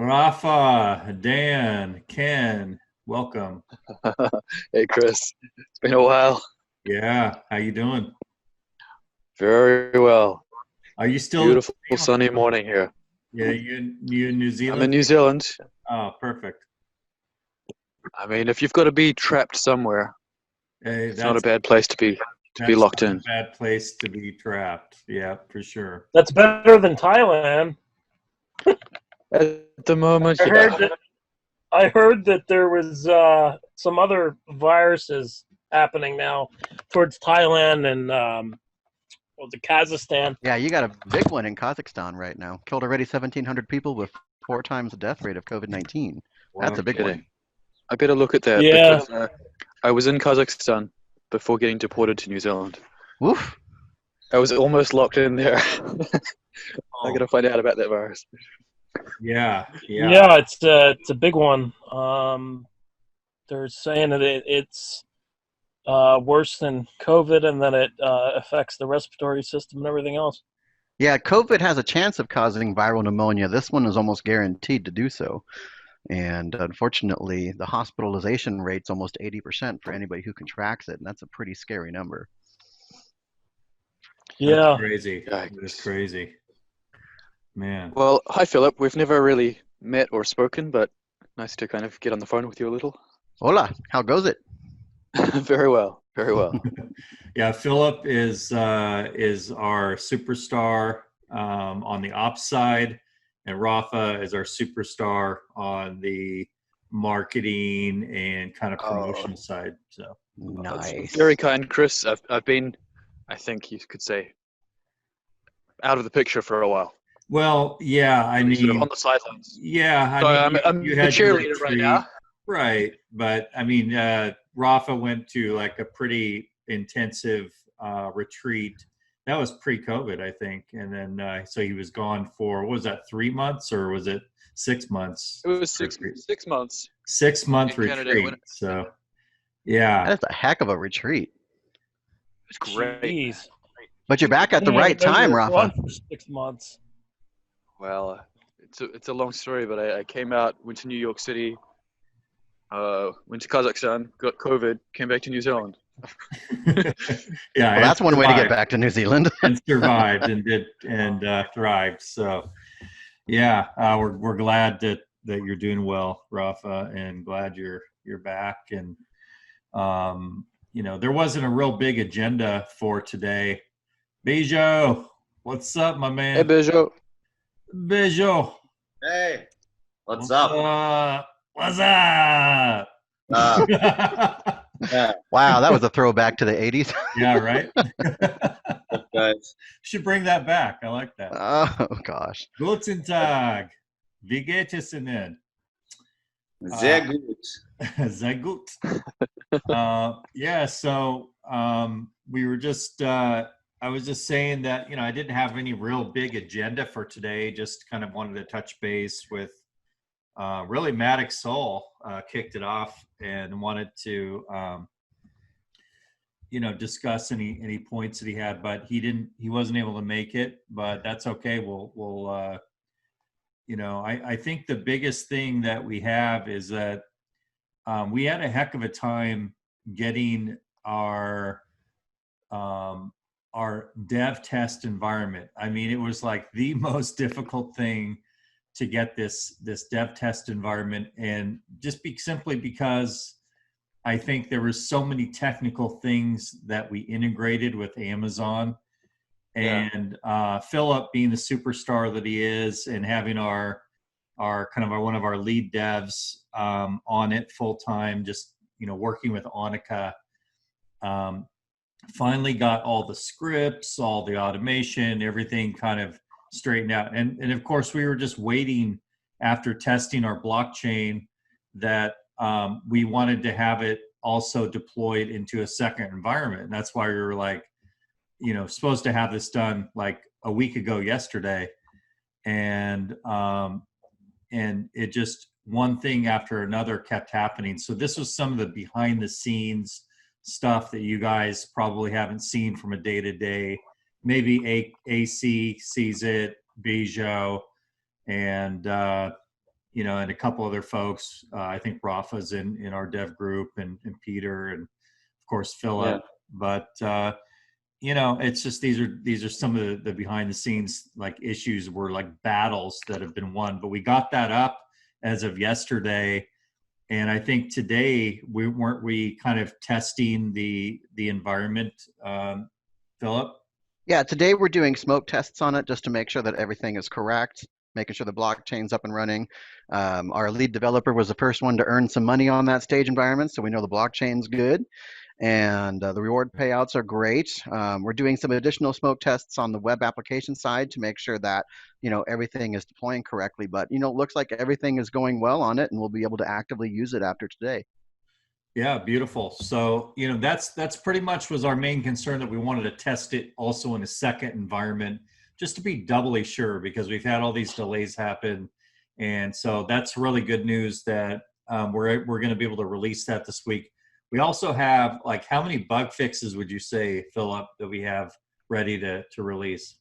Rafa, Dan, Ken, welcome. Hey Chris, it's been a while. Yeah, how you doing? Very well. Are you still in Beautiful New Zealand? sunny morning here. Yeah, you in New I'm Zealand? in New Zealand. Oh, perfect. I mean, if you've got to be trapped somewhere, Hey, it's not a bad place to be that's locked not a in. bad place to be trapped. Yeah, for sure. That's better than Thailand. At the moment, I yeah. heard that I heard that there was some other viruses happening now towards Thailand and well, the Kazakhstan. Yeah, you got a big one in Kazakhstan right now. Killed already 1,700 people with four times the death rate of COVID-19. That's Wow. a big Kidding. one. I better look at that Yeah, because I was in Kazakhstan before getting deported to New Zealand. Woof. I was almost locked in there. I Oh, gotta find out about that virus. yeah, yeah. yeah, it's a big one. They're saying that it's worse than COVID and that it affects the respiratory system and everything else. Yeah, COVID has a chance of causing viral pneumonia. This one is almost guaranteed to do so. And unfortunately, the hospitalization rate's almost 80% for anybody who contracts it, and that's a pretty scary number. That's Yeah, crazy. That's Yikes. crazy. Man. Well, hi Philip. We've never really met or spoken, but nice to kind of get on the phone with you a little. Hola, how goes it? Very well, very well. Yeah, Philip is our superstar on the ops side, and Rafa is our superstar on the marketing and kind of Oh, promotion side. So that's Nice. very kind, Chris. I've been, I think you could say, out of the picture for a while. well, yeah, I Really sort of on mean, the sidelines. yeah, I So mean, I'm you the had your cheerleader right retreat, now. right? But I mean, Rafa went to like a pretty intensive retreat. That was pre-COVID, I think, and then so he was gone for what was that, 3 months or was it 6 months It was six retreat? six months 6 month in Canada. When retreat. So yeah, That is a heck of a retreat. it's great. jeez. But you're back I at the didn't even right know you time, were gone Rafa. for 6 months. Well, it's a long story, but I came out, went to New York City, went to Kazakhstan, got COVID, came back to New Zealand. yeah, Well, and that's one way to get survived back to New Zealand. and survived and did and thrived. So yeah, we're glad that you're doing well, Rafa, and glad you're back. And there wasn't a real big agenda for today. Bijo, what's up, my Hey, man? Bejo. Bijo, Hey, what's what's up? up? What's up? Uh, yeah, Wow, that was a throwback to the 80s. Yeah, right. what's up, guys? Should bring that back. I like that. Oh, gosh. Guten Tag. Wie geht es Ihnen? Sehr gut. Sehr gut. Yeah, so we were just, I was just saying that, I didn't have any real big agenda for today, just kind of wanted to touch base with really Maddox Soul kicked it off and wanted to, discuss any points that he had, but he wasn't able to make it, but that's okay. We'll I think the biggest thing that we have is that we had a heck of a time getting our dev test environment. I mean, it was like the most difficult thing to get this dev test environment, and just simply because I think there were so many technical things that we integrated with Amazon, Yeah. and Philip being the superstar that he is, and having our kind of one of our lead devs on it full time, just working with Annika. Finally got all the scripts, all the automation, everything kind of straightened out. And of course, we were just waiting after testing our blockchain that we wanted to have it also deployed into a second environment. And that's why we were like, supposed to have this done like a week ago yesterday. And it just one thing after another kept happening. So this was some of the behind the scenes stuff that you guys probably haven't seen from a day to day. Maybe AC sees it, Bijo, and you know, and a couple other folks. I think Rafa's in our dev group, and Peter, and of course Philip. Yeah. But you know, it's just these are some of the behind the scenes like issues were like battles that have been won. But we got that up as of yesterday, and I think today we kind of testing the environment, Philip. Yeah, today we're doing smoke tests on it just to make sure that everything is correct, making sure the blockchain's up and running. Our lead developer was the first one to earn some money on that stage environment, so we know the blockchain's good. And the reward payouts are great. We're doing some additional smoke tests on the web application side to make sure that, you know, everything is deploying correctly. But, you know, it looks like everything is going well on it, and we'll be able to actively use it after today. Yeah, beautiful. So, you know, that's pretty much was our main concern, that we wanted to test it also in a second environment, just to be doubly sure, because we've had all these delays happen. And so that's really good news that we're going to be able to release that this week. We also have, like, how many bug fixes would you say, Philip, that we have ready to release?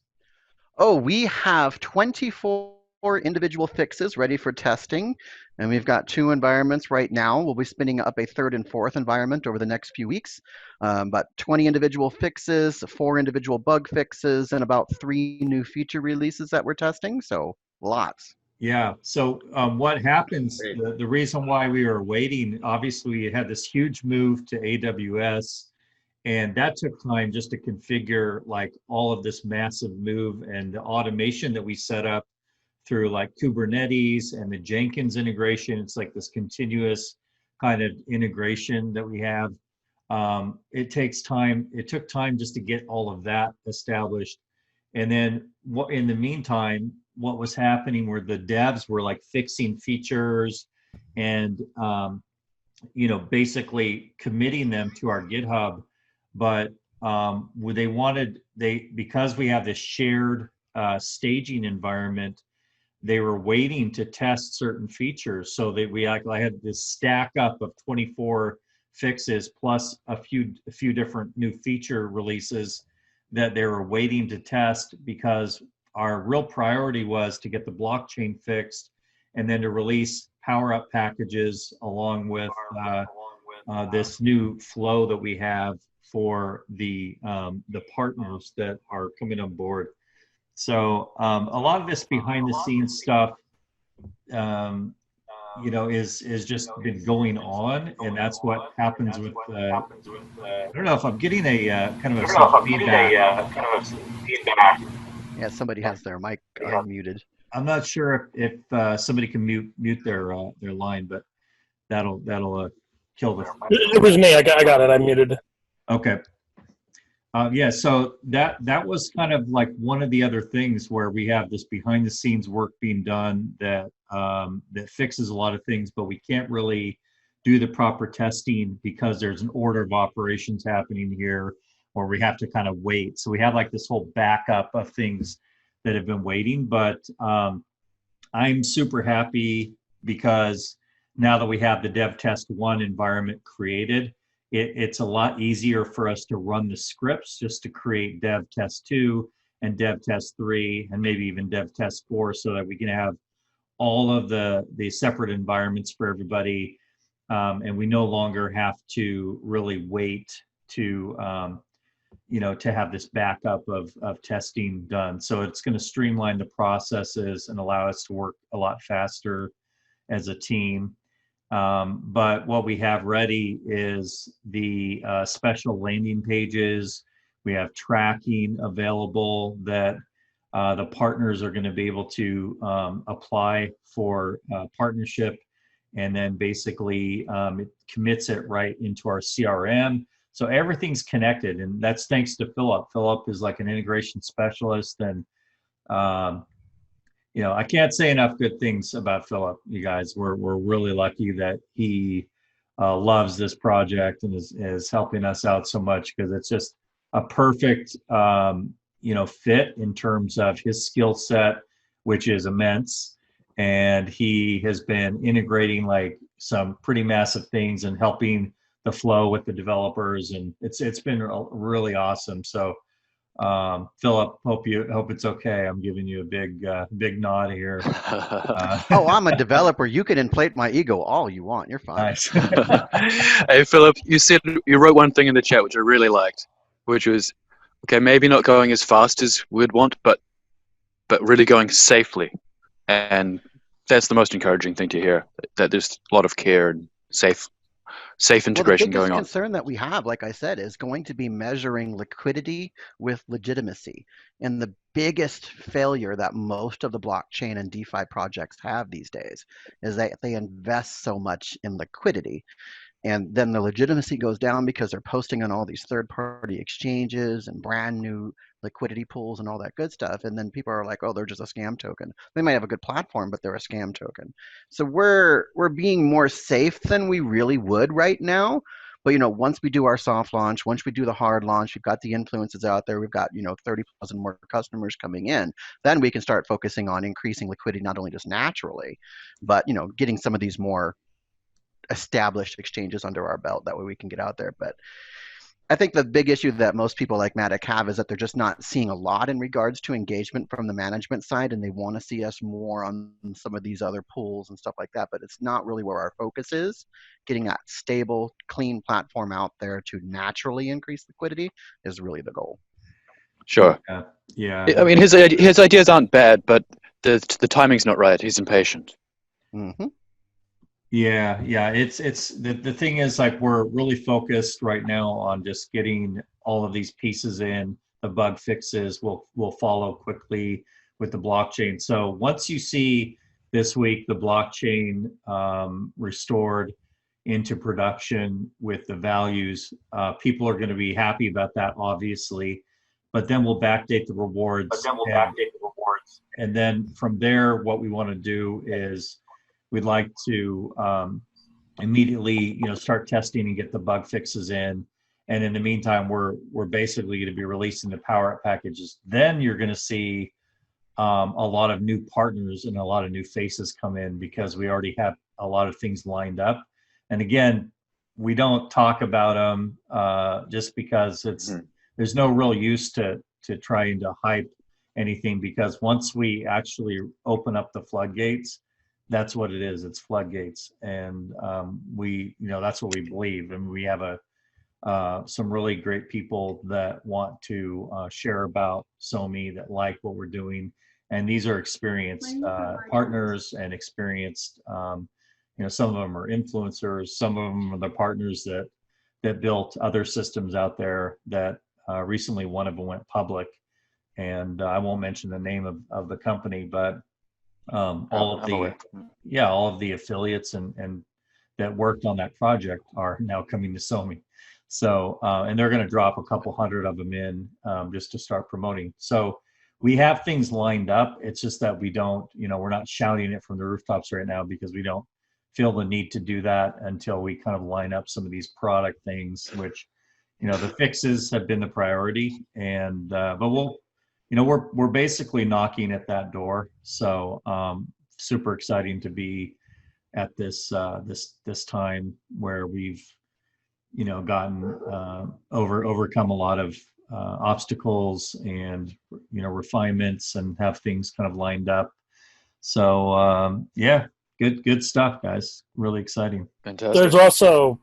Oh, we have 24 individual fixes ready for testing, and we've got 2 environments right now. We'll be spinning up a 3rd and 4th environment over the next few weeks. But 20 individual fixes, 4 individual bug fixes, and about 3 new feature releases that we're testing. So lots. Yeah. So what happens, Great. the reason why we were waiting, obviously we had this huge move to AWS, and that took time just to configure like all of this massive move, and the automation that we set up through like Kubernetes and the Jenkins integration. It's like this continuous kind of integration that we have. It takes time. It took time just to get all of that established. And then in the meantime, what was happening were the devs were like fixing features and, you know, basically committing them to our GitHub. But because we have this shared staging environment, they were waiting to test certain features. So I had this stack up of 24 fixes plus a few different new feature releases that they were waiting to test, because our real priority was to get the blockchain fixed and then to release power up packages along with this new flow that we have for the partners that are coming on board. So a lot of this behind the scenes stuff, you know, is just been going on, and that's what happens with. I don't know if I'm getting a kind of a some feedback. Yeah, somebody has their mic unmuted. I'm not sure if somebody can mute their line, but that'll kill the. It was me. I got it. I muted. Okay. Yeah, so that was kind of like one of the other things where we have this behind the scenes work being done that fixes a lot of things, but we can't really do the proper testing because there's an order of operations happening here, or we have to kind of wait. So we have like this whole backup of things that have been waiting. But I'm super happy because now that we have the Dev Test 1 environment created, it's a lot easier for us to run the scripts just to create Dev Test 2 and Dev Test 3 and maybe even Dev Test 4, so that we can have all of the separate environments for everybody. And we no longer have to really wait to, you know, to have this backup of testing done. So it's going to streamline the processes and allow us to work a lot faster as a team. But what we have ready is the special landing pages. We have tracking available that the partners are going to be able to apply for partnership, and then basically it commits it right into our CRM. So everything's connected, and that's thanks to Philip. Philip is like an integration specialist, and you know, I can't say enough good things about Philip. You guys, we're really lucky that he loves this project and is helping us out so much, because it's just a perfect you know, fit in terms of his skill set, which is immense, and he has been integrating like some pretty massive things and helping the flow with the developers, and it's been really awesome. So Philip, hope it's okay. I'm giving you a big nod here. Oh, I'm a developer. You can inflate my ego all you want. You're fine. Nice. Hey, Philip, you wrote one thing in the chat which I really liked, which was, okay, maybe not going as fast as we'd want, but really going safely. And that's the most encouraging thing to hear, that there's a lot of care and safe Well, the integration biggest going on. concern that we have, like I said, is going to be measuring liquidity with legitimacy. And the biggest failure that most of the blockchain and DeFi projects have these days is that they invest so much in liquidity. And then the legitimacy goes down because they're posting on all these third-party exchanges and brand new liquidity pools and all that good stuff. And then people are like, oh, they're just a scam token. They might have a good platform, but they're a scam token. So we're being more safe than we really would right now. But once we do our soft launch, once we do the hard launch, we've got the influences out there, we've got 30,000 more customers coming in, then we can start focusing on increasing liquidity, not only just naturally, but getting some of these more established exchanges under our belt. That way we can get out there. But I think the big issue that most people like Matic have is that they're just not seeing a lot in regards to engagement from the management side, and they want to see us more on some of these other pools and stuff like that. But it's not really where our focus is. Getting that stable, clean platform out there to naturally increase liquidity is really the goal. Sure. Yeah. I mean, his ideas aren't bad, but the timing's not right. He's impatient. Mm-hmm. Yeah. It's the thing is, like, we're really focused right now on just getting all of these pieces in. The bug fixes will follow quickly with the blockchain. So once you see this week the blockchain restored into production with the values, people are going to be happy about that, obviously. But then we'll backdate the rewards. And then from there, what we want to do is we'd like to immediately, start testing and get the bug fixes in. And in the meantime, we're basically going to be releasing the power up packages. Then you're going to see a lot of new partners and a lot of new faces come in, because we already have a lot of things lined up. And again, we don't talk about them just because there's no real use to trying to hype anything, because once we actually open up the floodgates, that's what it is. It's floodgates. And that's what we believe. And we have some really great people that want to share about SoMee, that like what we're doing. And these are experienced partners and experienced, some of them are influencers, some of them are the partners that built other systems out there that recently one of them went public. And I won't mention the name of the company, but all of the affiliates and that worked on that project are now coming to SoMee. So, and they're going to drop a couple hundred of them in just to start promoting. So we have things lined up. It's just that we don't, we're not shouting it from the rooftops right now, because we don't feel the need to do that until we kind of line up some of these product things, which, the fixes have been the priority. And, but we're basically knocking at that door. So super exciting to be at this time where we've gotten overcome a lot of obstacles and refinements, and have things kind of lined up. So yeah, good stuff, guys. Really exciting. Fantastic. There's also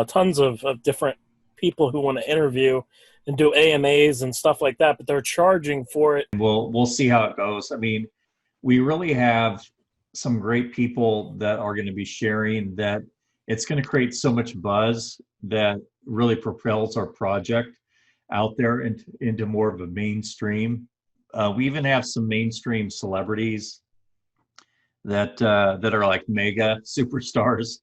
tons of different people who want to interview and do AMAs and stuff like that, but they're charging for it. We'll see how it goes. I mean, we really have some great people that are going to be sharing that. It's going to create so much buzz that really propels our project out there into more of a mainstream. We even have some mainstream celebrities that are like mega superstars.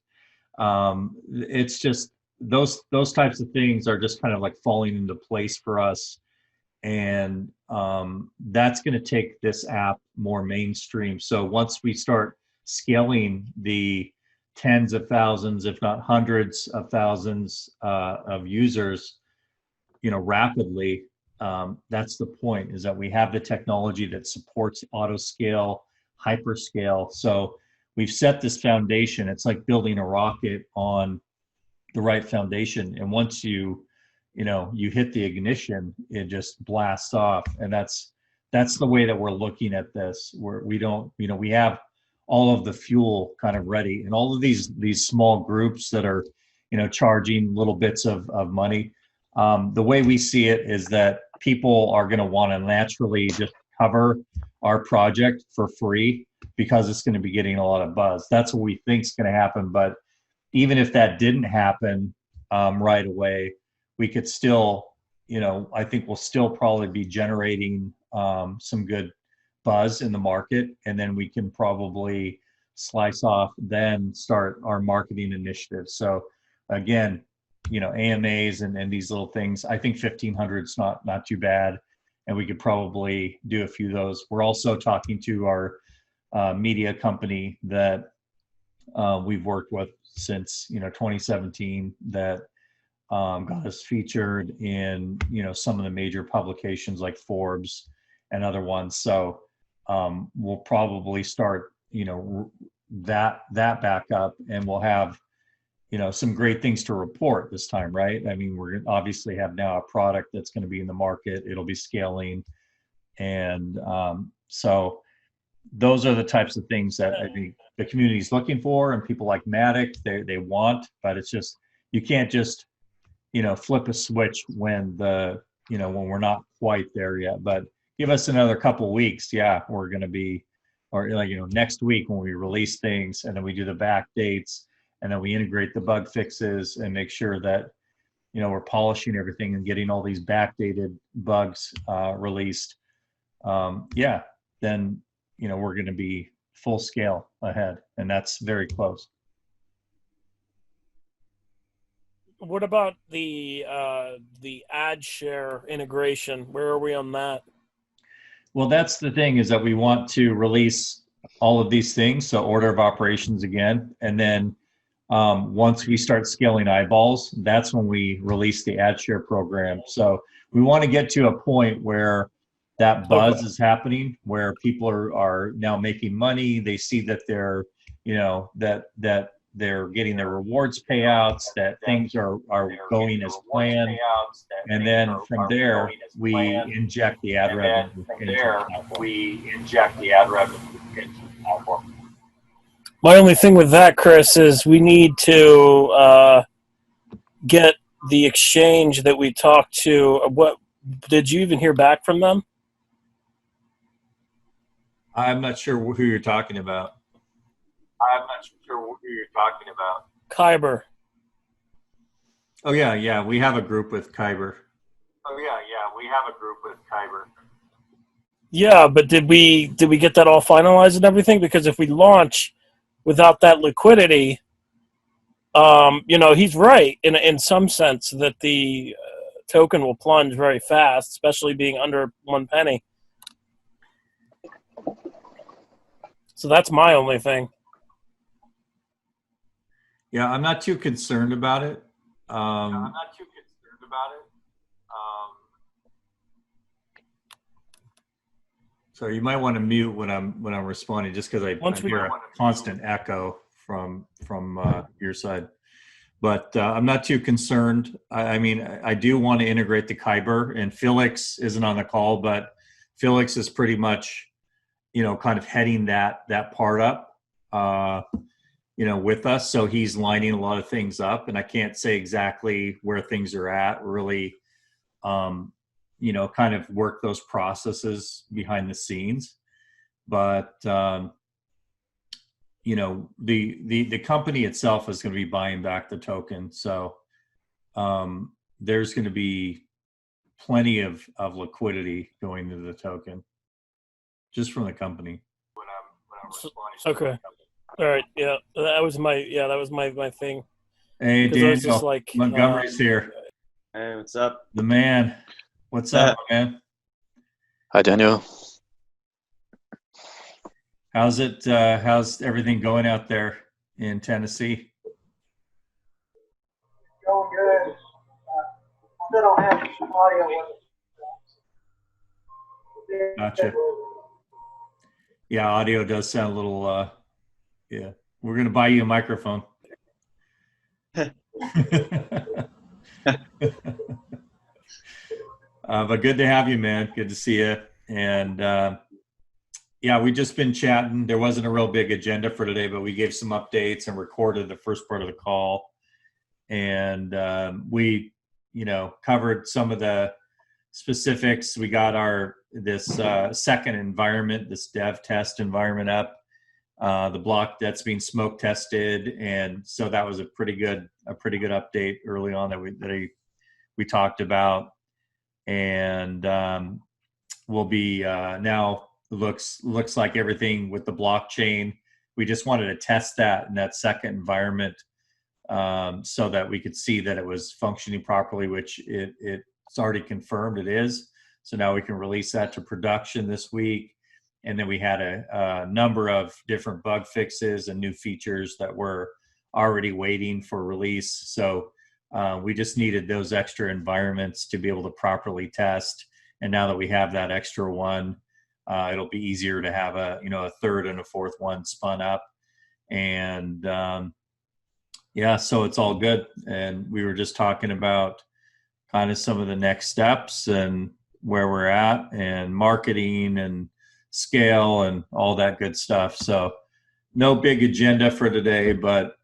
It's just those types of things are just kind of like falling into place for us, and that's going to take this app more mainstream. So once we start scaling the tens of thousands, if not hundreds of thousands of users, rapidly, that's the point, is that we have the technology that supports auto scale, hyper scale. So we've set this foundation. It's like building a rocket on the right foundation. And once you you hit the ignition, it just blasts off. And that's the way that we're looking at this, where we don't, we have all of the fuel kind of ready, and all of these small groups that are, charging little bits of money. The way we see it is that people are going to want to naturally just cover our project for free because it's going to be getting a lot of buzz. That's what we think is going to happen. But even if that didn't happen right away, we could still, I think we'll still probably be generating some good buzz in the market, and then we can probably slice off, then start our marketing initiatives. So again, AMAs and these little things, I think 1,500 is not too bad, and we could probably do a few of those. We're also talking to our media company that we've worked with since 2017 that got us featured in some of the major publications like Forbes and other ones. So we'll probably start that back up, and we'll have some great things to report this time, right? I mean, we're obviously have now a product that's going to be in the market. It'll be scaling, and so those are the types of things that I think the community is looking for, and people like Matic they want. But it's just, you can't just flip a switch when when we're not quite there yet. But give us another couple of weeks. Yeah, we're going to be, or next week when we release things, and then we do the back dates, and then we integrate the bug fixes and make sure that we're polishing everything and getting all these backdated bugs released. Then we're going to be full scale ahead, and that's very close. What about the ad share integration? Where are we on that? Well, that's the thing, is that we want to release all of these things, so order of operations again, and then once we start scaling eyeballs, that's when we release the ad share program. So we want to get to a point where that buzz is happening, where people are now making money. They see that they're, that they're getting their rewards payouts, that things are going as planned. And then from there, we inject the ad revenue into the platform. My only thing with that, Chris, is we need to get the exchange that we talked to. What did you even hear back from them? I'm not sure who you're talking about. Kyber. Oh yeah, we have a group with Kyber. Yeah, but did we get that all finalized and everything? Because if we launch without that liquidity, he's right in some sense that the token will plunge very fast, especially being under 1 penny. So that's my only thing. Yeah, I'm not too concerned about it. So you might want to mute when I'm responding, just because I hear a constant echo from your side. But I'm not too concerned. I mean, I do want to integrate the Kyber, and Felix isn't on the call, but Felix is pretty much, kind of heading that part up, with us. So he's lining a lot of things up, and I can't say exactly where things are at. Really, kind of work those processes behind the scenes. But the company itself is going to be buying back the token, so there's going to be plenty of liquidity going to the token just from the company. Okay. All right. Yeah, that was my thing. Hey, Daniel, just like, Montgomery's here. Hey, what's up? The man. What's up, man? Hi, Daniel. How's it? How's everything going out there in Tennessee? Going good. Still don't have audio with it. Gotcha. Yeah, audio does sound a little. Yeah, we're gonna buy you a microphone. But good to have you, man. Good to see you. And yeah, we just been chatting. There wasn't a real big agenda for today, but we gave some updates and recorded the first part of the call. And we, covered some of the specifics. We got this second environment, this dev test environment up, the block that's being smoke tested, and so that was a pretty good update early on that we talked about. And we'll be now looks like everything with the blockchain. We just wanted to test that in that second environment so that we could see that it was functioning properly, which it's already confirmed it is. So now we can release that to production this week. And then we had a number of different bug fixes and new features that were already waiting for release. So we just needed those extra environments to be able to properly test. And now that we have that extra one, it'll be easier to have a third and a fourth one spun up. And yeah, so it's all good. And we were just talking about kind of some of the next steps and where we're at and marketing and scale and all that good stuff. So no big agenda for today, but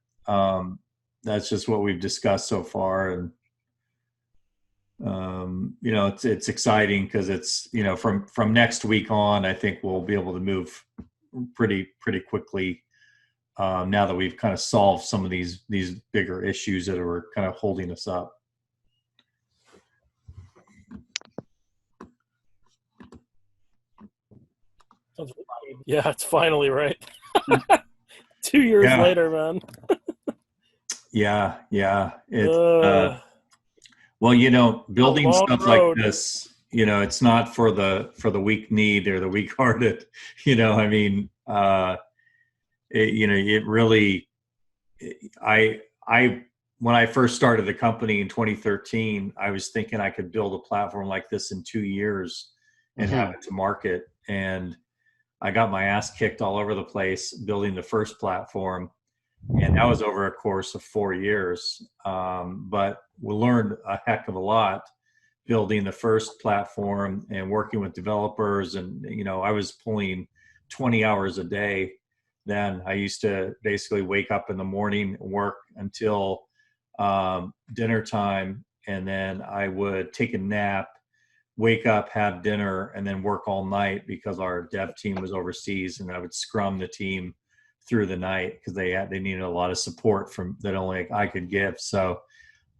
that's just what we've discussed so far. And it's exciting because it's from next week on, I think we'll be able to move pretty quickly now that we've kind of solved some of these bigger issues that were kind of holding us up. Yeah, it's finally right. 2 years later, man. Yeah. It's well, building stuff like this, it's not for the weak-kneed or the weak-hearted. I mean, it really. When I first started the company in 2013, I was thinking I could build a platform like this in 2 years and have it to market. And I got my ass kicked all over the place building the first platform. And that was over a course of 4 years. But we learned a heck of a lot building the first platform and working with developers. And, I was pulling 20 hours a day. Then I used to basically wake up in the morning, work until dinner time, and then I would take a nap, wake up, have dinner, and then work all night because our dev team was overseas, and I would scrum the team through the night because they needed a lot of support from that only I could give. So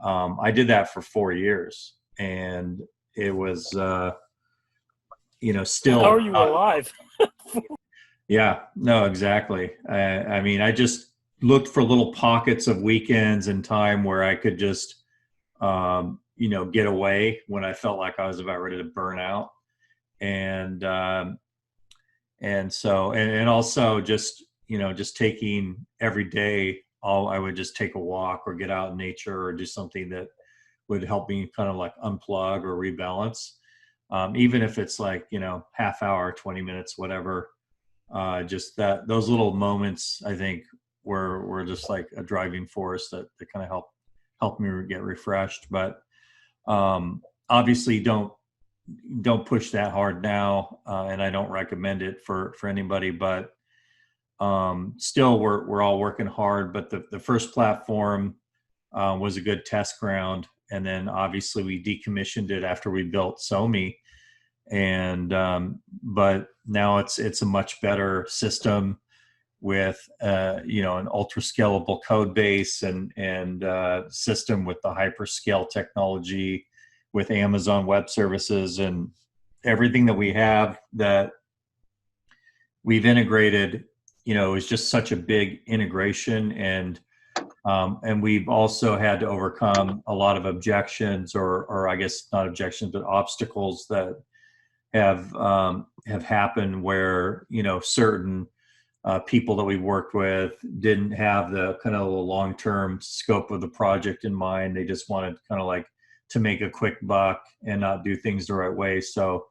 I did that for 4 years, and it was still. How are you alive? Yeah, no, exactly. I mean, I just looked for little pockets of weekends and time where I could just, get away when I felt like I was about ready to burn out. And also just, just taking every day, I would just take a walk or get out in nature or do something that would help me kind of like unplug or rebalance. Even if it's like, half hour, 20 minutes, whatever. Just those little moments, I think, were just like a driving force that kind of helped me get refreshed. But obviously, don't push that hard now, and I don't recommend it for anybody. But still, we're all working hard. But the first platform was a good test ground, and then obviously we decommissioned it after we built SoMee. And but now it's a much better system with an ultra scalable code base and system with the hyperscale technology with Amazon Web Services and everything that we have that we've integrated. Is just such a big integration, and we've also had to overcome a lot of objections, or I guess not objections, but obstacles that have happened where certain people that we worked with didn't have the kind of long-term scope of the project in mind. They just wanted kind of like to make a quick buck and not do things the right way. So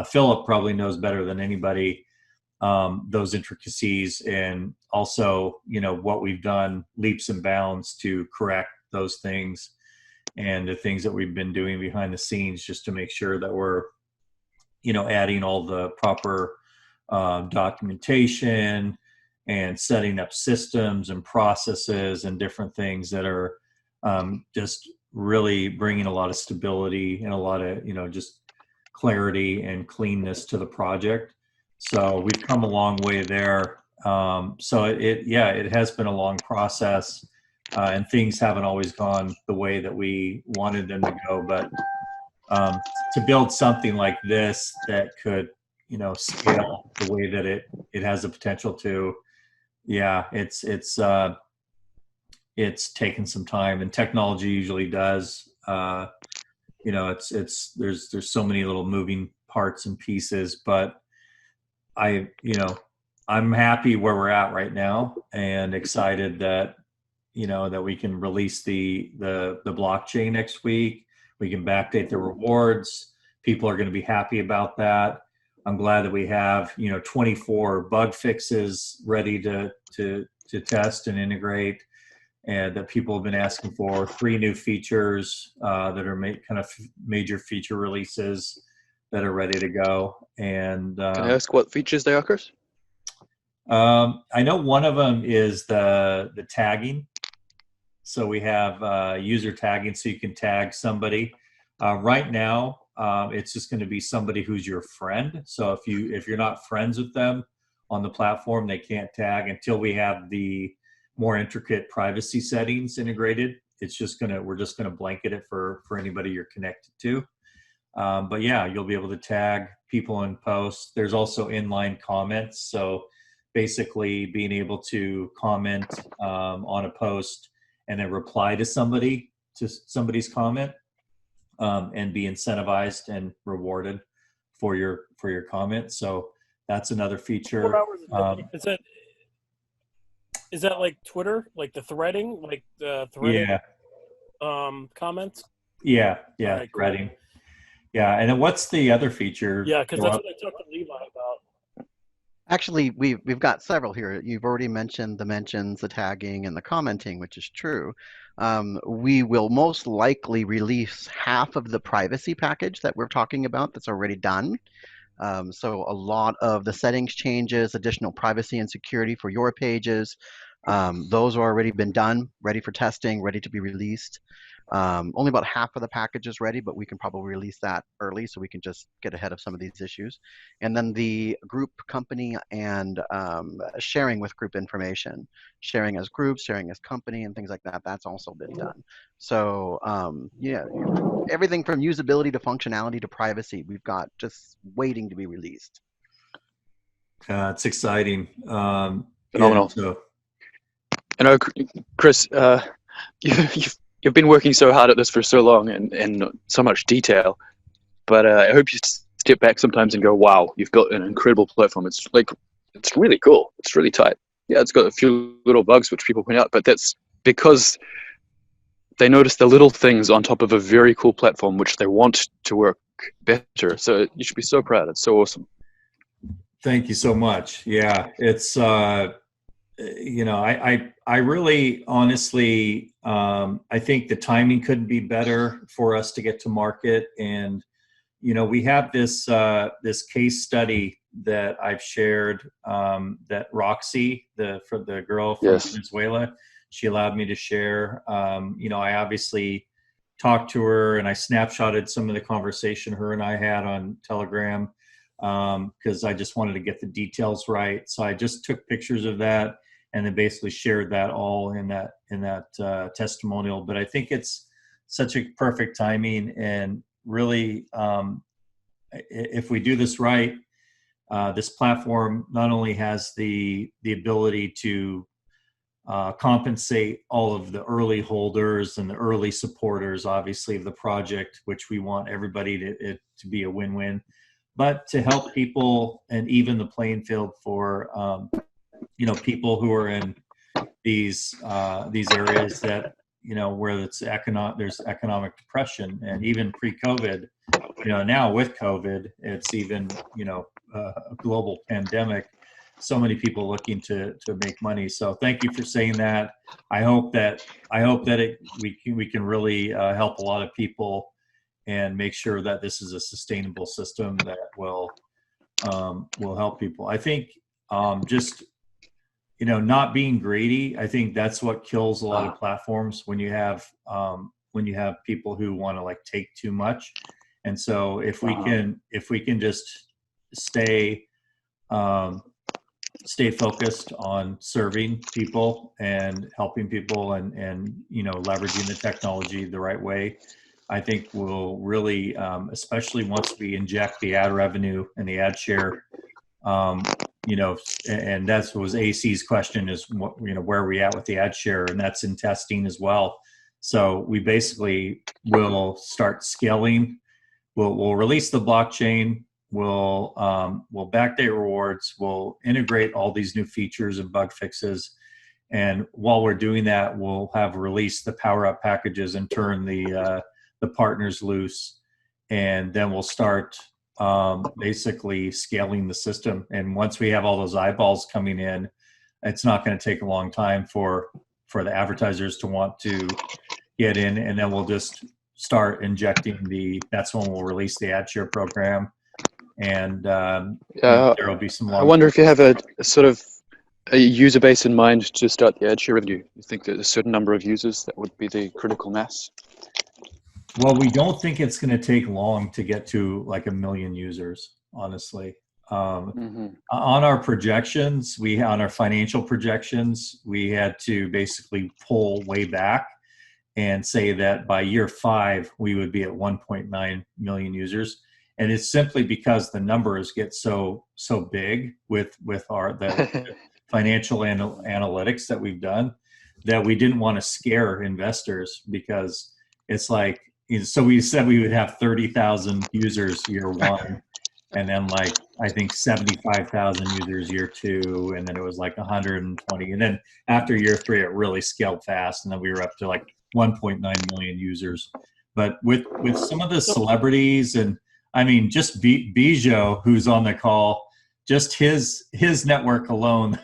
Philip probably knows better than anybody those intricacies, and also what we've done leaps and bounds to correct those things. and the things that we've been doing behind the scenes just to make sure that we're, adding all the proper documentation and setting up systems and processes and different things that are just really bringing a lot of stability and a lot of, just clarity and cleanness to the project. So we've come a long way there. So it has been a long process, and things haven't always gone the way that we wanted them to go. But to build something like this that could, scale the way that it has the potential to, it's taken some time, and technology usually does. There's so many little moving parts and pieces, but I'm happy where we're at right now and excited that, that we can release the blockchain next week. We can backdate the rewards. People are going to be happy about that. I'm glad that we have, 24 bug fixes ready to test and integrate, and that people have been asking for. 3 new features that are kind of major feature releases that are ready to go. And Can I ask what features they are, Chris? I know one of them is the tagging. So we have user tagging, so you can tag somebody. Right now, it's just going to be somebody who's your friend. So if you're not friends with them on the platform, they can't tag until we have the more intricate privacy settings integrated. We're just gonna blanket it for anybody you're connected to. But yeah, you'll be able to tag people in posts. There's also inline comments. So basically being able to comment on a post and then reply to somebody's comment, and be incentivized and rewarded for your comment. So that's another feature. 4 hours a day. Is that like Twitter, like the threading, like the threading comments? Yeah, Right, threading. Cool. Yeah, and then what's the other feature? Yeah, because that's what I talked to Levi about. Actually, we've got several here. You've already mentioned the mentions, the tagging, and the commenting, which is true. We will most likely release half of the privacy package that we're talking about that's already done. So a lot of the settings changes, additional privacy and security for your pages, those have already been done, ready for testing, ready to be released. Only about half of the package is ready, but we can probably release that early so we can just get ahead of some of these issues. And then the group, company, and sharing with group information, sharing as groups, sharing as company, and things like that, that's also been done. So everything from usability to functionality to privacy, we've got just waiting to be released. It's exciting. Phenomenal. I know, Chris, you've been working so hard at this for so long and in so much detail, but I hope you step back sometimes and go, wow, you've built an incredible platform. It's really cool. It's really tight. Yeah, it's got a few little bugs which people point out, but that's because they notice the little things on top of a very cool platform which they want to work better. So you should be so proud. It's so awesome. Thank you so much. Yeah, it's I really honestly, I think the timing couldn't be better for us to get to market. And, we have this case study that I've shared, that Roxy, for the girl from Venezuela, she allowed me to share. I obviously talked to her and I snapshotted some of the conversation her and I had on Telegram, because I just wanted to get the details right. So I just took pictures of that and then basically shared that all in that testimonial. But I think it's such a perfect timing, and really, if we do this right, this platform not only has the ability to compensate all of the early holders and the early supporters, obviously, of the project, which we want everybody to be a win-win, but to help people and even the playing field for people who are in these areas that where there's economic depression, and even pre-COVID, now with COVID, it's even a global pandemic. so many people looking to make money. So thank you for saying that. I hope that we can really help a lot of people and make sure that this is a sustainable system that will help people. I think just not being greedy. I think that's what kills a lot of platforms when you have people who want to like take too much. And so if we can just stay focused on serving people and helping people and leveraging the technology the right way, I think we'll really, especially once we inject the ad revenue and the ad share, and that was AC's question is where are we at with the ad share, and that's in testing as well. So we basically will start scaling. We'll release the blockchain. We'll backdate rewards. We'll integrate all these new features and bug fixes. And while we're doing that, we'll have released the power up packages and turn the partners loose. And then we'll start basically scaling the system. And once we have all those eyeballs coming in, it's not going to take a long time for the advertisers to want to get in. And then we'll just start injecting that's when we'll release the ad share program. And there will be some. I wonder if you have a sort of a user base in mind to start the ad share revenue. You think that a certain number of users that would be the critical mass? Well, we don't think it's going to take long to get to like 1 million users, honestly. On our projections, on our financial projections, we had to basically pull way back and say that by year 5, we would be at 1.9 million users. And it's simply because the numbers get so big with the financial analytics that we've done, that we didn't want to scare investors, because it's like, so we said we would have 30,000 users year 1, and then like I think 75,000 users year 2, and then it was like 120, and then after year 3 it really scaled fast, and then we were up to like 1.9 million users. But with some of the celebrities, and I mean just Bijo, who's on the call, just his network alone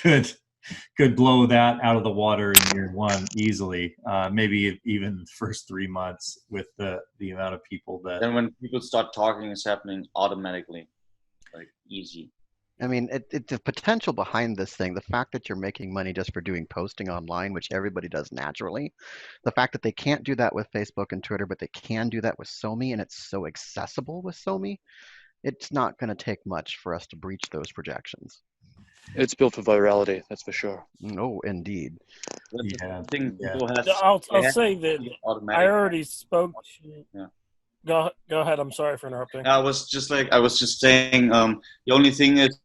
could blow that out of the water in year 1 easily, maybe even the first 3 months with the amount of people that. Then when people start talking, it's happening automatically, like easy. I mean, the potential behind this thing, the fact that you're making money just for doing posting online, which everybody does naturally, the fact that they can't do that with Facebook and Twitter, but they can do that with SoMee, and it's so accessible with SoMee, it's not going to take much for us to breach those projections. It's built for virality, that's for sure. No, indeed. Yeah. I'll say that I already spoke. Yeah. Go ahead. I'm sorry for interrupting. I was just saying, the only thing is,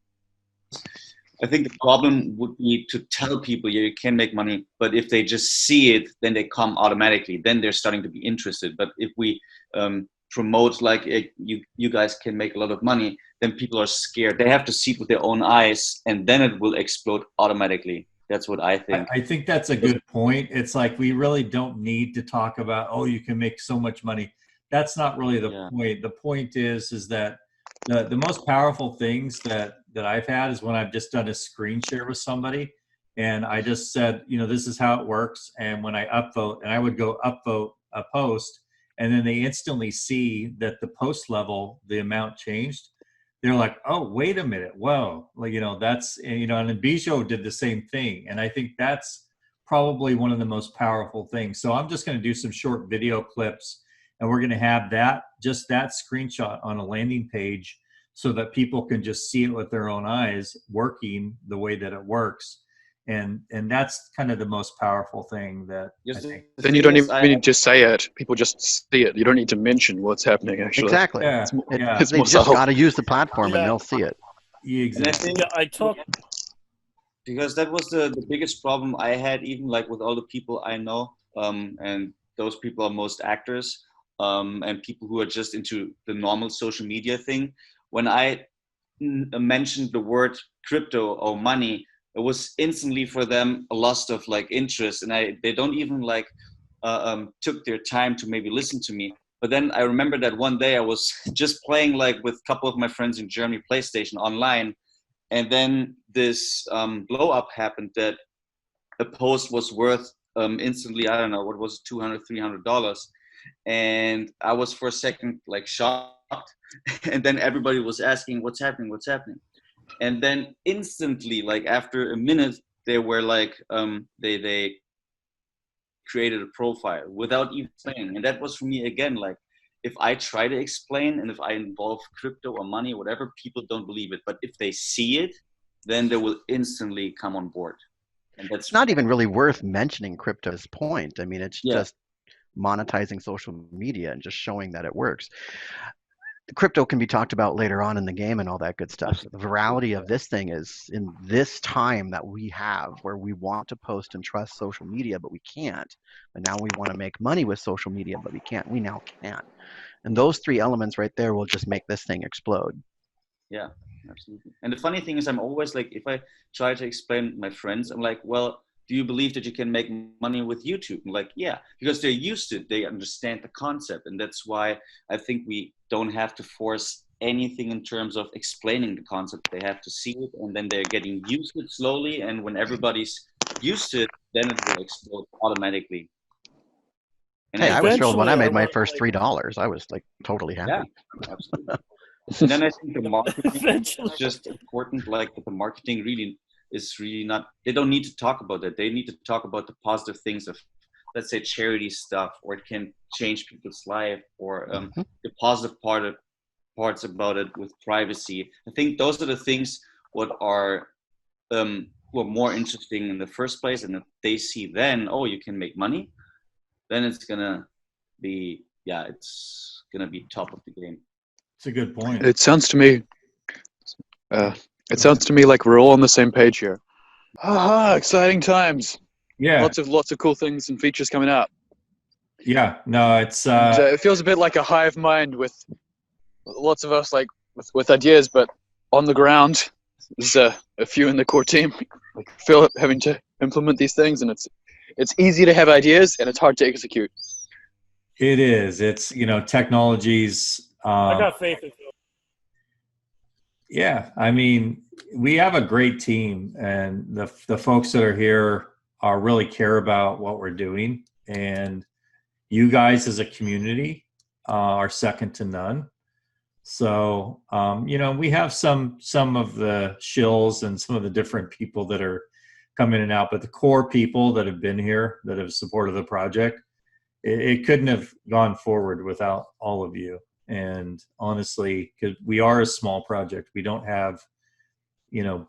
I think the problem would be to tell people, yeah, you can make money, but if they just see it, then they come automatically. Then they're starting to be interested. But if we promote like you guys can make a lot of money, then people are scared. They have to see it with their own eyes, and then it will explode automatically. That's what I think. I think that's a good point. It's like we really don't need to talk about, oh, you can make so much money. That's not really the point. The point is that the most powerful things that I've had is when I've just done a screen share with somebody, and I just said, this is how it works. And when I upvote, and I would go upvote a post, and then they instantly see that the post level, the amount changed. They're like, oh, wait a minute. Whoa. Like, that's, and then Bijo did the same thing. And I think that's probably one of the most powerful things. So I'm just going to do some short video clips, and we're going to have that screenshot on a landing page so that people can just see it with their own eyes working the way that it works. And that's kind of the most powerful thing that I think. Then you don't even need to just say it. People just see it. You don't need to mention what's happening, actually. Exactly. Yeah. It's They more just subtle. got to use the platform and they'll see it. Exactly. Because that was the biggest problem I had, even like with all the people I know, and those people are most actors, and people who are just into the normal social media thing. When I mentioned the word crypto or money, it was instantly for them a loss of like interest, and they don't even like took their time to maybe listen to me. But then I remember that one day I was just playing like with a couple of my friends in Germany PlayStation online, And then this blow up happened that a post was worth instantly, I don't know, what was it, $200, $300. And I was for a second like shocked. And then everybody was asking, what's happening? What's happening? And then instantly, like after a minute, they were like, they created a profile without even explaining. And that was for me again, like, if I try to explain and if I involve crypto or money or whatever, people don't believe it. But if they see it, then they will instantly come on board. And that's It's not even really worth mentioning crypto at this point. I mean, it's Yeah. just monetizing social media and just showing that it works. Crypto can be talked about later on in the game and all that good stuff. The virality of this thing is in this time that we have where we want to post and trust social media, but we can't. But now we want to make money with social media, but we can't. We now can. And those three elements right there will just make this thing explode. Yeah, absolutely. And the funny thing is, I'm always like, if I try to explain to my friends, I'm like, well, do you believe that you can make money with YouTube? I'm like, yeah, because they're used to it. They understand the concept. And that's why I think we don't have to force anything in terms of explaining the concept. They have to see it, and then they're getting used to it slowly. And when everybody's used to it, then it will explode automatically. And Hey, I was thrilled when I Eventually, made my want, first like, $3. I was like totally happy. Yeah, absolutely. And then I think the marketing eventually. is just important. Like the marketing really is really not. They don't need to talk about that. They need to talk about the positive things of, let's say, charity stuff, or it can change people's life, or the positive parts about it with privacy. I think those are the things what are more interesting in the first place. And if they see then, oh, you can make money, then it's gonna be it's gonna be top of the game. It's a good point. It sounds to me, like we're all on the same page here. Haha, exciting times. Yeah. Lots of cool things and features coming out. Yeah. No, it's And, it feels a bit like a hive mind with lots of us like with ideas, but on the ground there's a few in the core team like Philip having to implement these things, and it's easy to have ideas and it's hard to execute. it is. It's, technologies. I got faith in you. Yeah, I mean, we have a great team, and the folks that are here are really care about what we're doing, and you guys as a community are second to none. So, we have some of the shills and some of the different people that are come in and out, but the core people that have been here, that have supported the project, it couldn't have gone forward without all of you. And honestly, because we are a small project, we don't have,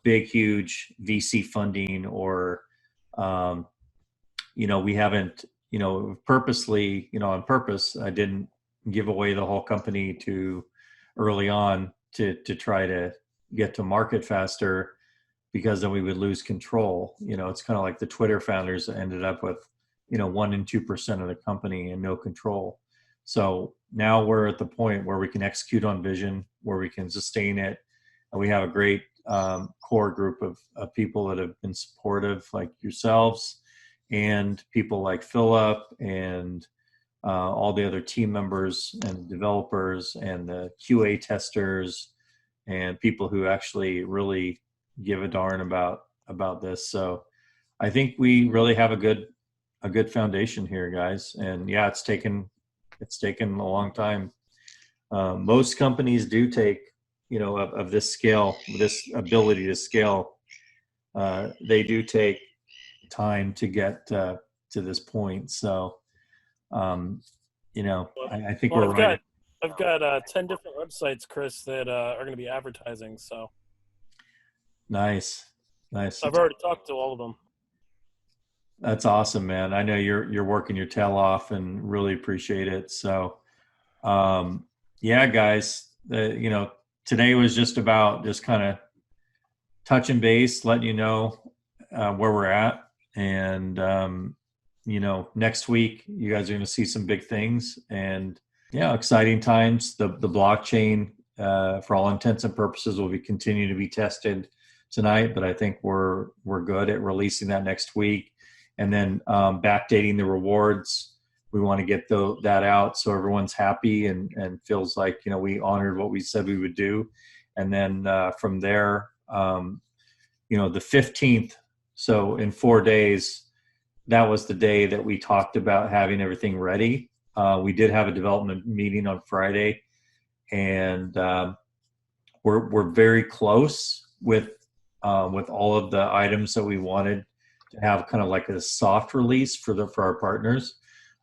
big, huge VC funding, or, we haven't, purposely, on purpose, I didn't give away the whole company to early on to try to get to market faster, because then we would lose control. It's kind of like the Twitter founders ended up with, 1% and 2% of the company and no control. So now we're at the point where we can execute on vision, where we can sustain it. And we have a great core group of people that have been supportive, like yourselves, and people like Philip, and all the other team members and developers and the QA testers and people who actually really give a darn about this. So I think we really have a good foundation here, guys. And yeah, it's taken a long time. Most companies do take, of this scale, this ability to scale, they do take time to get to this point. So, I think we're right. I've got 10 different websites, Chris, that are going to be advertising. So Nice. I've already talked to all of them. That's awesome, man. I know you're working your tail off, and really appreciate it. So, yeah, guys, today was just about just kind of touching base, letting you know where we're at. And, next week you guys are going to see some big things, and yeah, exciting times. The blockchain, for all intents and purposes, will be continuing to be tested tonight, but I think we're good at releasing that next week. And then backdating the rewards. We want to get that out so everyone's happy and feels like, we honored what we said we would do. And then from there, the 15th. So in 4 days, that was the day that we talked about having everything ready. We did have a development meeting on Friday, and we're very close with all of the items that we wanted to have, kind of like a soft release for our partners.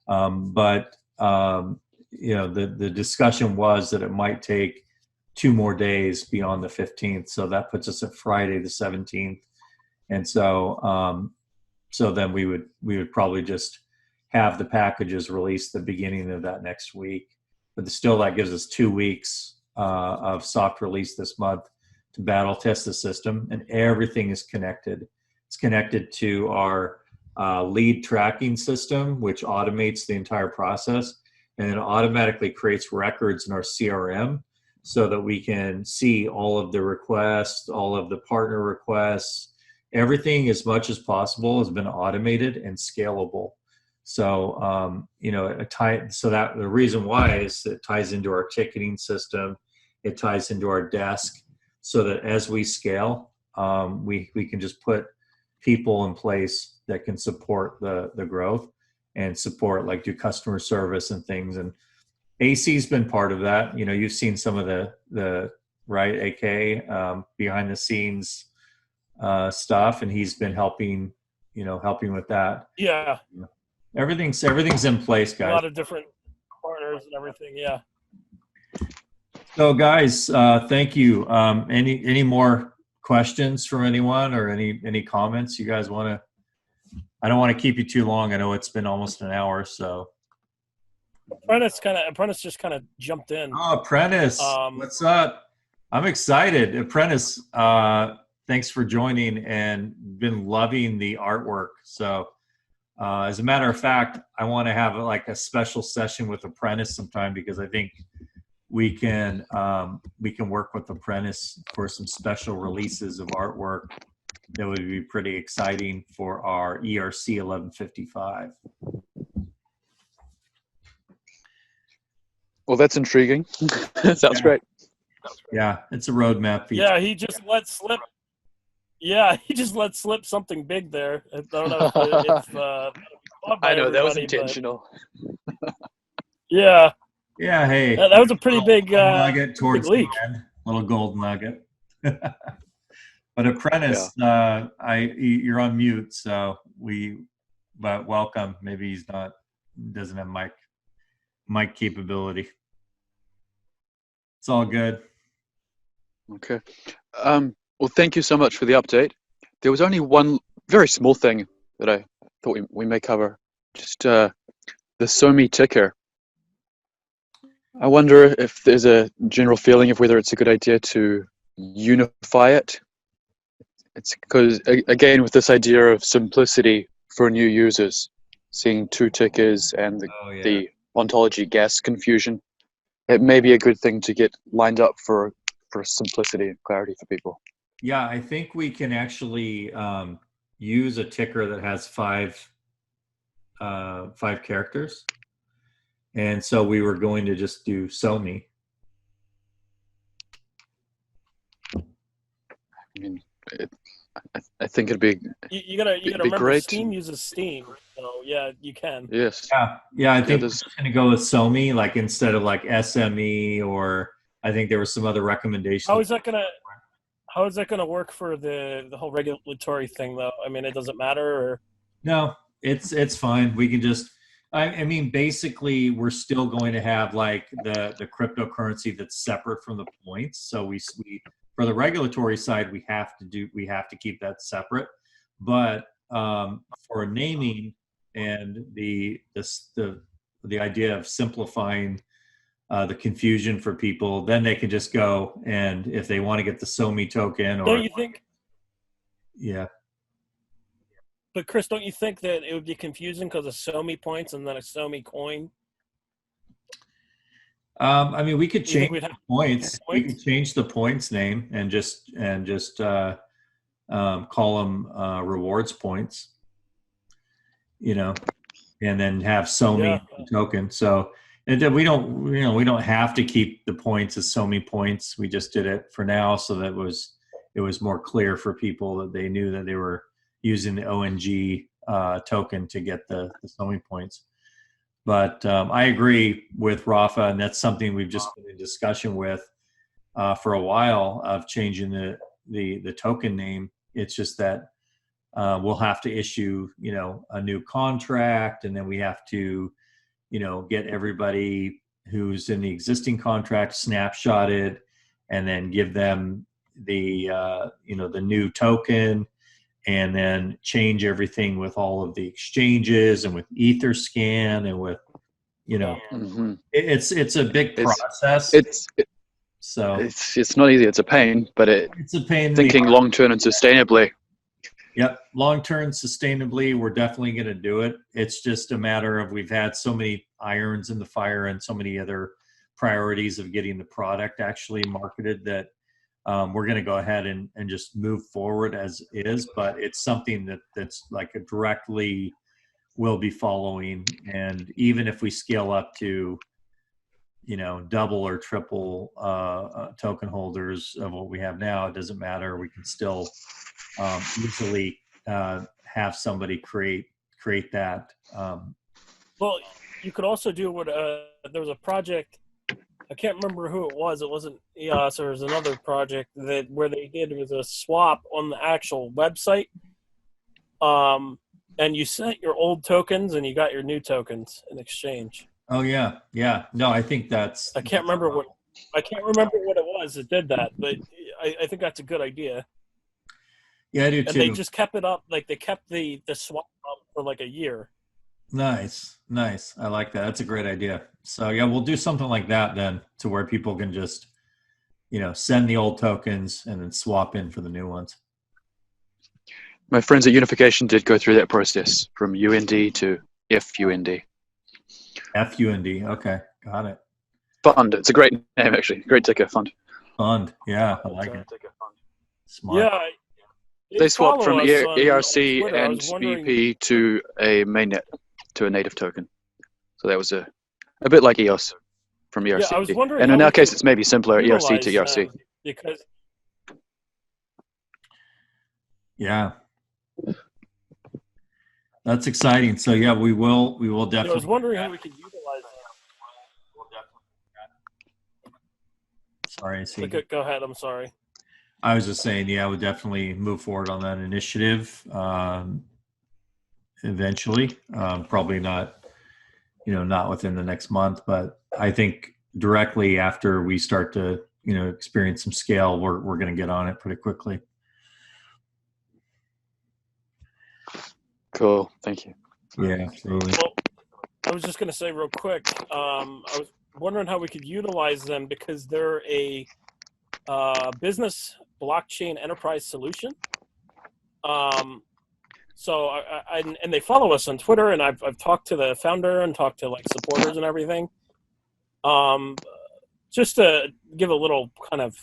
But the discussion was that it might take 2 more days beyond the 15th, so that puts us at Friday the 17th. And so then we would probably just have the packages released the beginning of that next week. But still, that gives us 2 weeks of soft release this month to battle test the system, and everything is connected. It's connected to our lead tracking system, which automates the entire process, and it automatically creates records in our CRM so that we can see all of the requests, all of the partner requests. Everything, as much as possible, has been automated and scalable. So, so that the reason why is it ties into our ticketing system, it ties into our desk, so that as we scale, we can just put people in place that can support the growth and support, like, do customer service and things. And AC's been part of that. You've seen some of the right, AK, behind the scenes stuff, and he's been helping with that. Yeah. Everything's in place, guys. A lot of different partners and everything. Yeah. So, guys, thank you. Any more questions from anyone, or any comments you guys want to? I don't want to keep you too long. I know it's been almost an hour, so. Apprentice just kind of jumped in. Oh, Apprentice, what's up? I'm excited. Apprentice, thanks for joining, and been loving the artwork. So, as a matter of fact, I want to have a special session with Apprentice sometime, because I think we can work with Apprentice for some special releases of artwork that would be pretty exciting for our ERC 1155. Well, that's intriguing. Sounds great. Yeah, it's a roadmap. Yeah, he just let slip. Yeah, he just let slip something big there. I don't know if I know that was intentional. Yeah. Yeah, hey. That was a pretty big nugget towards big leak. the end. Little gold nugget. But Apprentice, you're on mute, so but welcome. Maybe doesn't have mic capability. It's all good. Okay. Well, thank you so much for the update. There was only one very small thing that I thought we may cover. Just the SoMee ticker. I wonder if there's a general feeling of whether it's a good idea to unify it. It's because, again, with this idea of simplicity for new users, seeing 2 tickers and the ontology guess confusion, it may be a good thing to get lined up for simplicity and clarity for people. Yeah, I think we can actually use a ticker that has 5 characters. And so we were going to just do SoMee. I mean, I think it'd be you gotta remember great. Steam uses Steam, so yeah, you can. Yes. Yeah. I think we're just going to go with SoMee, instead of SME, or I think there were some other recommendations. How is that gonna work for the whole regulatory thing, though? I mean, it doesn't matter, or? No, it's fine. We can just. I mean, basically, we're still going to have the cryptocurrency that's separate from the points. So we for the regulatory side, we have to keep that separate. But for naming and the idea of simplifying the confusion for people, then they can just go, and if they want to get the SoMee token, Don't you think? Yeah. But Chris, don't you think that it would be confusing because of SoMee points and then a SoMee coin? I mean, we could change the points. We could change the points name and just call them rewards points. And then have SoMee token. So we don't have to keep the points as SoMee points. We just did it for now, so that it was more clear for people that they knew that they were using the ONG token to get the SoMee points. But I agree with Rafa, and that's something we've just been in discussion with for a while of changing the token name. It's just that we'll have to issue, a new contract, and then we have to, get everybody who's in the existing contract snapshotted, and then give them the, the new token, and then change everything with all of the exchanges and with Etherscan and with, Mm-hmm. it's a big process. It's not easy. It's a pain, but it's a pain. Thinking long term and sustainably. Yep, long term sustainably, we're definitely going to do it. It's just a matter of we've had so many irons in the fire and so many other priorities of getting the product actually marketed that we're going to go ahead and just move forward as is. But it's something that's like a directly will be following, and even if we scale up to double or triple token holders of what we have now, it doesn't matter. We can still easily have somebody create that. Well, you could also do what there was a project, I can't remember who it was. It wasn't EOS, or it was another project where they did was a swap on the actual website. And you sent your old tokens and you got your new tokens in exchange. Oh yeah. No, I think I can't remember what it was that did that, but I think that's a good idea. Yeah, I do too. And they just kept it up, like they kept the swap up for like a year. Nice. I like that. That's a great idea. So yeah, we'll do something like that then, to where people can just, send the old tokens and then swap in for the new ones. My friends at Unification did go through that process from UND to FUND. FUND. Okay, got it. Fund. It's a great name, actually. Great ticker, Fund. Fund. Yeah, I like it. Smart. Yeah. They swapped from ERC Twitter. and BP to a mainnet, to a native token. So that was a bit like EOS from ERC. Yeah, I was wondering. And in our case, it's maybe simpler, ERC to ERC. Because. Yeah. That's exciting. So yeah, we will definitely. I was wondering how we could utilize that. Sorry, I see. Go ahead. I'm sorry. I was just saying, yeah, I would definitely move forward on that initiative eventually. Probably not, not within the next month, but I think directly after we start to, experience some scale, we're going to get on it pretty quickly. Cool. Thank you. Yeah, absolutely. Well, I was just going to say real quick, I was wondering how we could utilize them because they're a business blockchain enterprise solution. So and they follow us on Twitter, and I've talked to the founder and talked to like supporters and everything. Just to give a little kind of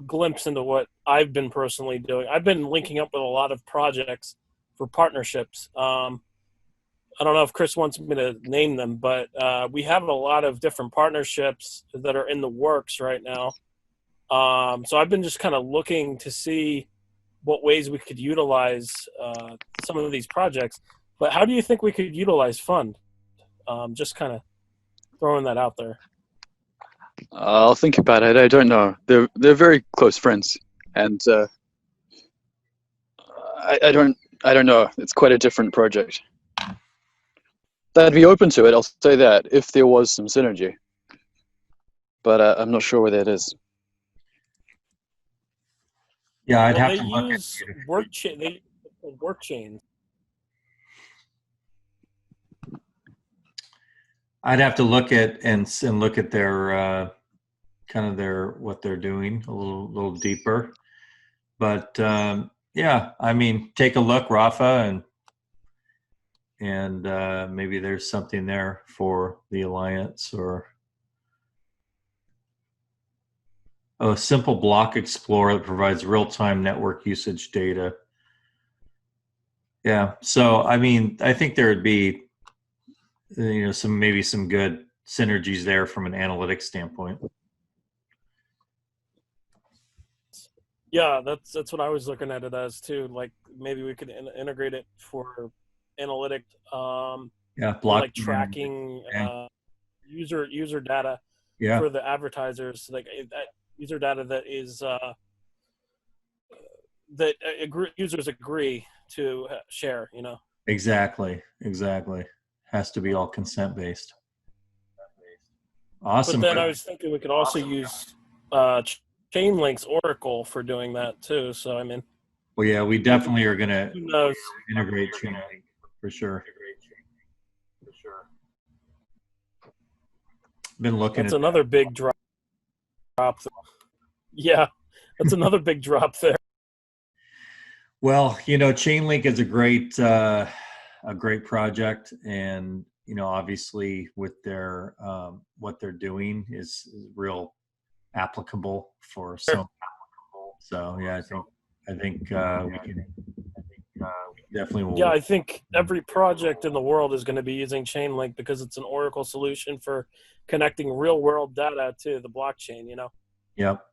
glimpse into what I've been personally doing. I've been linking up with a lot of projects for partnerships. I don't know if Chris wants me to name them, but we have a lot of different partnerships that are in the works right now. So I've been just kind of looking to see what ways we could utilize some of these projects. But how do you think we could utilize Fund? Just kind of throwing that out there. I'll think about it. I don't know. They're very close friends, and I don't know. It's quite a different project. I'd be open to it. I'll say that if there was some synergy, but I'm not sure where that is. Yeah, I'd have to look at work chains. I'd have to look at and look at their kind of what they're doing a little deeper. But yeah, I mean, take a look, Rafa, and maybe there's something there for the alliance, or a simple block explorer that provides real-time network usage data. Yeah, so I mean, I think there would be some good synergies there from an analytics standpoint. Yeah, that's what I was looking at it as too. Like maybe we could integrate it for analytic, Yeah, for block. like tracking user data Yeah, for the advertisers, like that user data that is users agree to share. You know. exactly, exactly. Has to be all consent based. But Awesome. then I was thinking we could also use Chainlink's Oracle for doing that too. So I mean, Well, yeah, we definitely are going to who knows? integrate Chainlink for sure. Been looking That's at that. another big drop. Yeah, that's another big drop there. Well, Chainlink is a great project, and obviously with their what they're doing is real applicable for so yeah, I think we can definitely Yeah, will. I think every project in the world is going to be using Chainlink because it's an Oracle solution for connecting real world data to the blockchain, you know? Yep.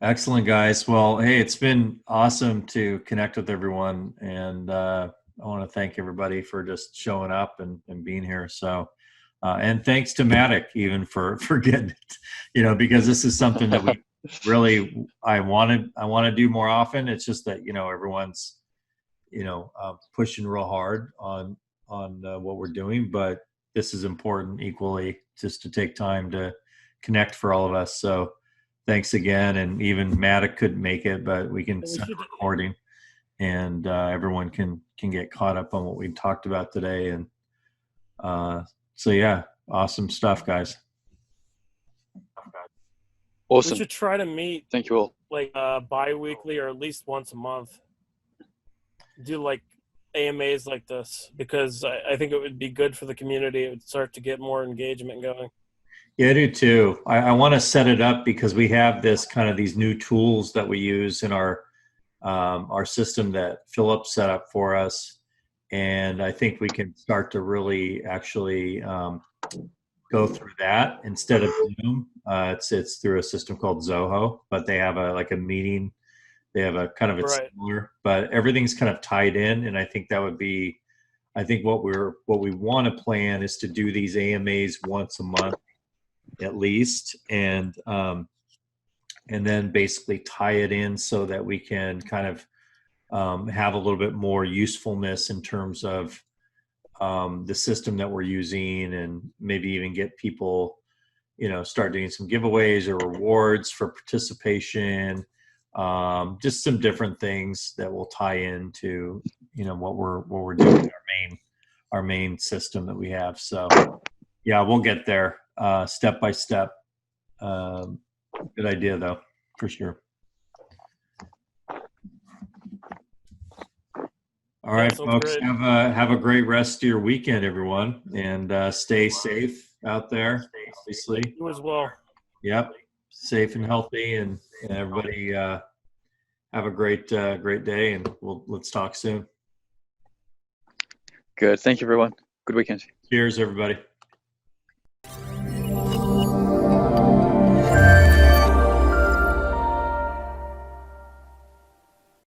Excellent, guys. Well, hey, it's been awesome to connect with everyone, and I want to thank everybody for just showing up and being here. So, and thanks to Matic even for getting it, because this is something that we really I want to do more often. It's just that everyone's pushing real hard on what we're doing, but this is important equally, just to take time to connect for all of us. So thanks again. And even Matic couldn't make it, but we can send a recording, and everyone can get caught up on what we talked about today. And so yeah, awesome stuff, guys. Awesome. We should try to meet Thank you all. like bi-weekly or at least once a month. Do like AMAs like this because I think it would be good for the community. It would start to get more engagement going. Yeah, I do too. I want to set it up because we have these new tools that we use in our system that Philip set up for us, and I think we can start to really actually go through that instead of Zoom. It's through a system called Zoho, but they have a meeting. They have a kind of a Right. similar, but everything's kind of tied in, and I think that would be. I think what we want to plan is to do these AMAs once a month at least, and then basically tie it in so that we can kind of have a little bit more usefulness in terms of the system that we're using, and maybe even get people, start doing some giveaways or rewards for participation, just some different things that will tie into what we're doing, our main system that we have. So yeah, we'll get there step by step. Good idea though, for sure. All right, folks, Great. have a great rest of your weekend, everyone, and stay safe out there, obviously. You as well. Yep, safe and healthy, and everybody have a great day, and let's talk soon. Good. Thank you, everyone. Good weekend. Cheers, everybody.